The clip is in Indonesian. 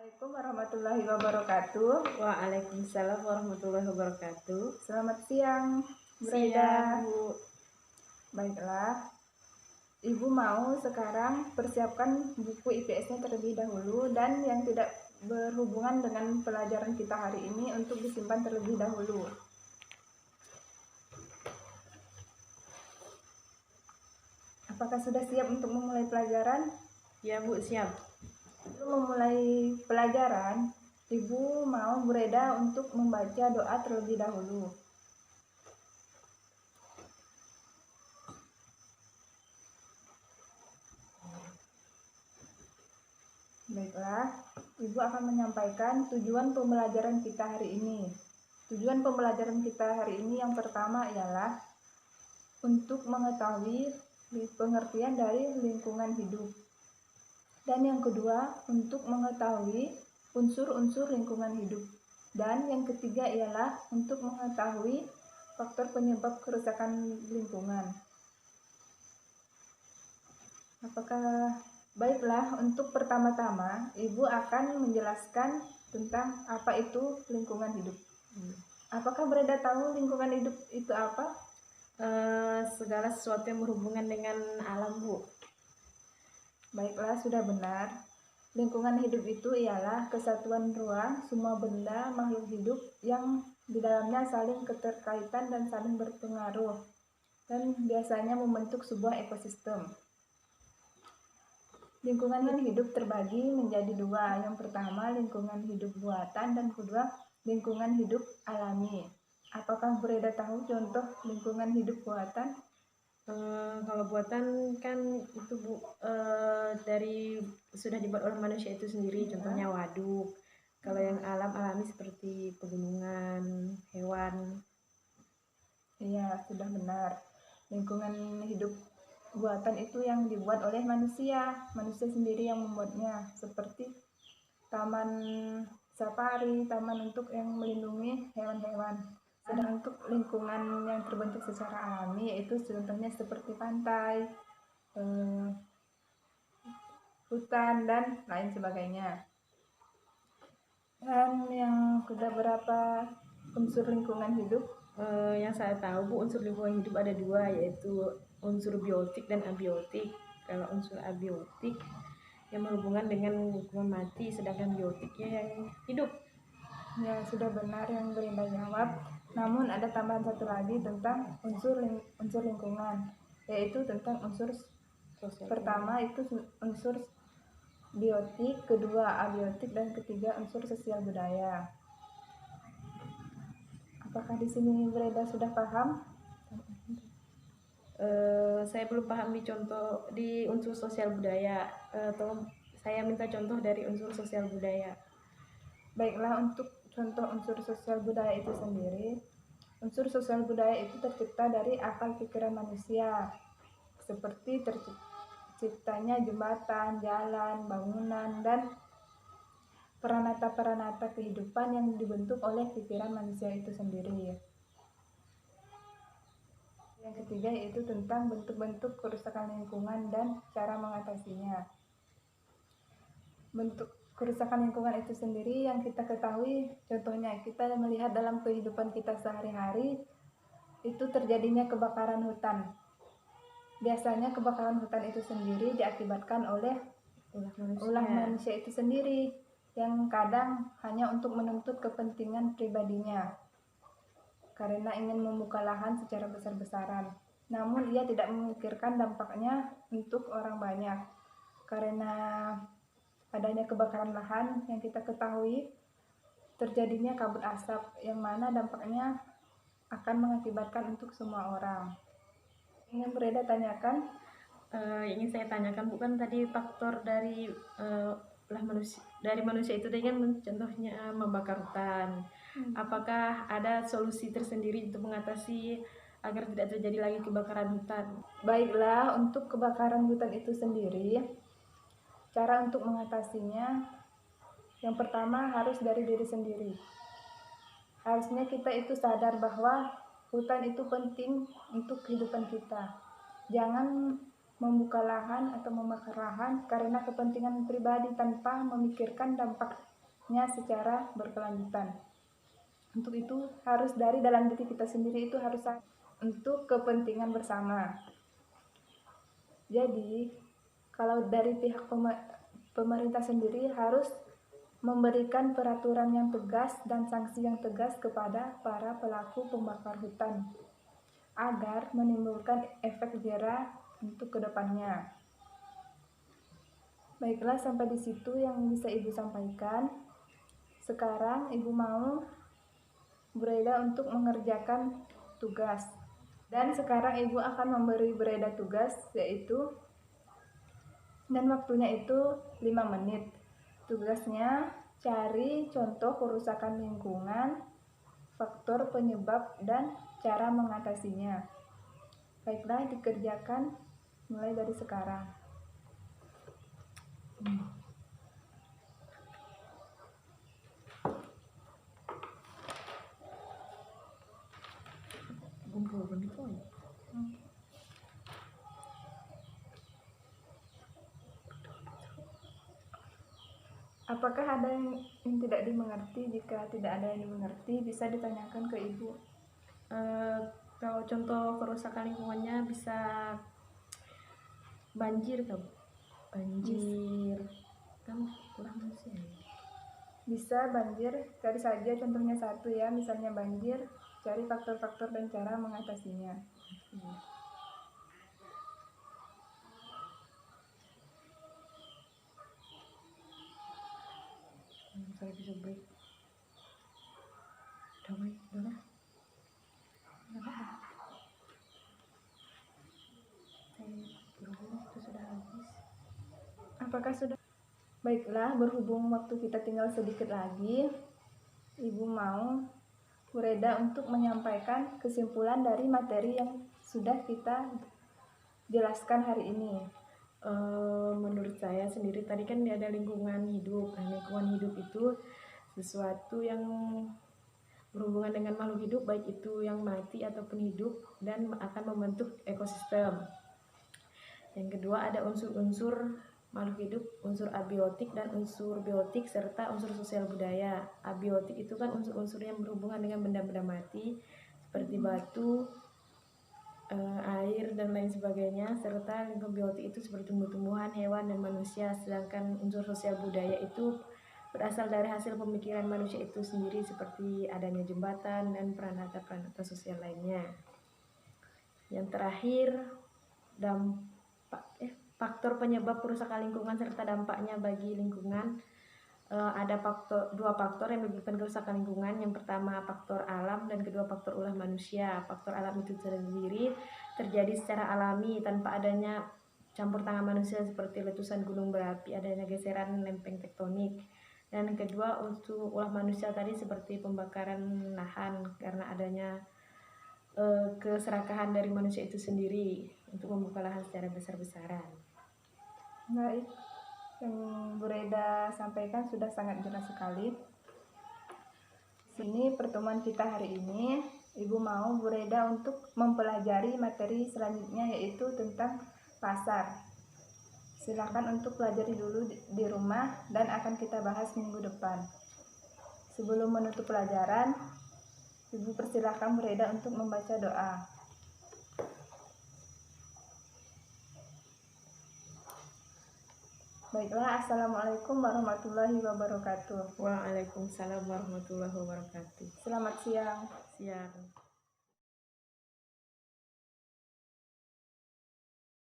Assalamualaikum warahmatullahi wabarakatuh. Waalaikumsalam warahmatullahi wabarakatuh. Selamat siang, Bu Siang, Reda. Bu. Baiklah, Ibu mau sekarang persiapkan buku IPS-nya terlebih dahulu dan yang tidak berhubungan dengan pelajaran kita hari ini untuk disimpan terlebih dahulu. Apakah sudah siap untuk memulai pelajaran? Ya, Bu, siap. Sebelum memulai pelajaran, Ibu mau Bu Reda untuk membaca doa terlebih dahulu. Baiklah, Ibu akan menyampaikan tujuan pembelajaran kita hari ini. Tujuan pembelajaran kita hari ini yang pertama ialah untuk mengetahui pengertian dari lingkungan hidup. Dan yang kedua, untuk mengetahui unsur-unsur lingkungan hidup. Dan yang ketiga ialah untuk mengetahui faktor penyebab kerusakan lingkungan. Baiklah, untuk pertama-tama Ibu akan menjelaskan tentang apa itu lingkungan hidup. Apakah Brenda tahu lingkungan hidup itu apa? Segala sesuatu yang berhubungan dengan alam, Bu. Baiklah, sudah benar. Lingkungan hidup itu ialah kesatuan ruang semua benda makhluk hidup yang di dalamnya saling keterkaitan dan saling berpengaruh dan biasanya membentuk sebuah ekosistem. Lingkungan hidup terbagi menjadi dua. Yang pertama lingkungan hidup buatan dan kedua lingkungan hidup alami. Apakah Bu Reda tahu contoh lingkungan hidup buatan? Kalau buatan kan itu, Bu, dari sudah dibuat oleh manusia itu sendiri, contohnya waduk. Kalau yang alami seperti pegunungan, hewan. Iya, sudah benar. Lingkungan hidup buatan itu yang dibuat oleh manusia sendiri yang membuatnya, seperti taman safari, taman untuk yang melindungi hewan-hewan. Sedang untuk lingkungan yang terbentuk secara alami yaitu contohnya seperti pantai, hutan, dan lain sebagainya. Dan yang kedua, berapa unsur lingkungan hidup? Yang saya tahu, Bu, unsur lingkungan hidup ada dua, yaitu unsur biotik dan abiotik. Kalau unsur abiotik yang berhubungan dengan lingkungan mati, sedangkan biotiknya yang hidup. Ya, sudah benar yang Belinda jawab. Namun ada tambahan satu lagi tentang unsur lingkungan, yaitu tentang unsur sosial. Pertama itu unsur biotik, kedua abiotik, dan ketiga unsur sosial budaya. Apakah di sini Belinda sudah paham? Saya belum paham di unsur sosial budaya. Tolong saya minta contoh dari unsur sosial budaya. Baiklah, untuk contoh unsur sosial budaya itu sendiri, unsur sosial budaya itu tercipta dari akal pikiran manusia, seperti terciptanya jembatan, jalan, bangunan, dan peranata-peranata kehidupan yang dibentuk oleh pikiran manusia itu sendiri. Yang ketiga yaitu tentang bentuk-bentuk kerusakan lingkungan dan cara mengatasinya. Bentuk kerusakan lingkungan itu sendiri yang kita ketahui, contohnya kita melihat dalam kehidupan kita sehari-hari, itu terjadinya kebakaran hutan. Biasanya kebakaran hutan itu sendiri diakibatkan oleh ulah manusia itu sendiri, yang kadang hanya untuk menuntut kepentingan pribadinya, karena ingin membuka lahan secara besar-besaran. Namun ia tidak memikirkan dampaknya untuk orang banyak, karena adanya kebakaran lahan yang kita ketahui terjadinya kabut asap yang mana dampaknya akan mengakibatkan untuk semua orang. Ingin Breda tanyakan? Ingin saya tanyakan, bukan tadi faktor dari manusia itu dengan contohnya membakar hutan. Apakah ada solusi tersendiri untuk mengatasi agar tidak terjadi lagi kebakaran hutan? Baiklah, untuk kebakaran hutan itu sendiri, cara untuk mengatasinya yang pertama harus dari diri sendiri. Harusnya kita itu sadar bahwa hutan itu penting untuk kehidupan kita. Jangan membuka lahan atau membakar lahan karena kepentingan pribadi tanpa memikirkan dampak secara berkelanjutan. Untuk itu harus dari dalam diri kita sendiri, itu harus untuk kepentingan bersama. Jadi kalau dari pihak pemerintah sendiri harus memberikan peraturan yang tegas dan sanksi yang tegas kepada para pelaku pembakar hutan agar menimbulkan efek jera untuk kedepannya. Baiklah, sampai di situ yang bisa Ibu sampaikan. Sekarang Ibu mau Bureda untuk mengerjakan tugas. Dan sekarang Ibu akan memberi Bureda tugas, yaitu dan waktunya itu 5 menit. Tugasnya cari contoh kerusakan lingkungan, faktor penyebab, dan cara mengatasinya. Baiklah, dikerjakan mulai dari sekarang. Apakah ada yang tidak dimengerti? Jika tidak ada yang dimengerti, bisa ditanyakan ke Ibu. Kalau contoh kerusakan lingkungannya bisa banjir kan? Banjir kan kurang sih. Bisa banjir, cari saja contohnya satu ya, misalnya banjir, cari faktor-faktor dan cara mengatasinya. Saya bisa break. Udah. Itu sudah habis. Apakah sudah? Baiklah, berhubung waktu kita tinggal sedikit lagi, Ibu mau Bureda untuk menyampaikan kesimpulan dari materi yang sudah kita jelaskan hari ini. Menurut saya sendiri tadi kan ada lingkungan hidup. Nah, lingkungan hidup itu sesuatu yang berhubungan dengan makhluk hidup, baik itu yang mati ataupun hidup, dan akan membentuk ekosistem. Yang kedua ada unsur-unsur makhluk hidup, unsur abiotik dan unsur biotik, serta unsur sosial budaya. Abiotik itu kan unsur-unsur yang berhubungan dengan benda-benda mati seperti batu, air dan lain sebagainya, serta lingkungan biotik itu seperti tumbuh-tumbuhan, hewan dan manusia. Sedangkan unsur sosial budaya itu berasal dari hasil pemikiran manusia itu sendiri, seperti adanya jembatan dan peranata-peranata sosial lainnya. Yang terakhir, faktor penyebab kerusakan lingkungan serta dampaknya bagi lingkungan. Ada dua faktor yang menyebabkan kerusakan lingkungan. Yang pertama faktor alam dan kedua faktor ulah manusia. Faktor alam itu sendiri terjadi secara alami tanpa adanya campur tangan manusia seperti letusan gunung berapi, adanya geseran lempeng tektonik. Dan yang kedua untuk ulah manusia tadi seperti pembakaran lahan karena adanya keserakahan dari manusia itu sendiri untuk membuka lahan secara besar-besaran. Baik, yang Bureda sampaikan sudah sangat jelas sekali. Sini pertemuan kita hari ini, Ibu mau Bureda untuk mempelajari materi selanjutnya, yaitu tentang pasar. Silakan untuk pelajari dulu di rumah dan akan kita bahas minggu depan. Sebelum menutup pelajaran, Ibu persilakan Bureda untuk membaca doa. Baiklah, Assalamualaikum warahmatullahi wabarakatuh. Waalaikumsalam warahmatullahi wabarakatuh. Selamat siang. Siang.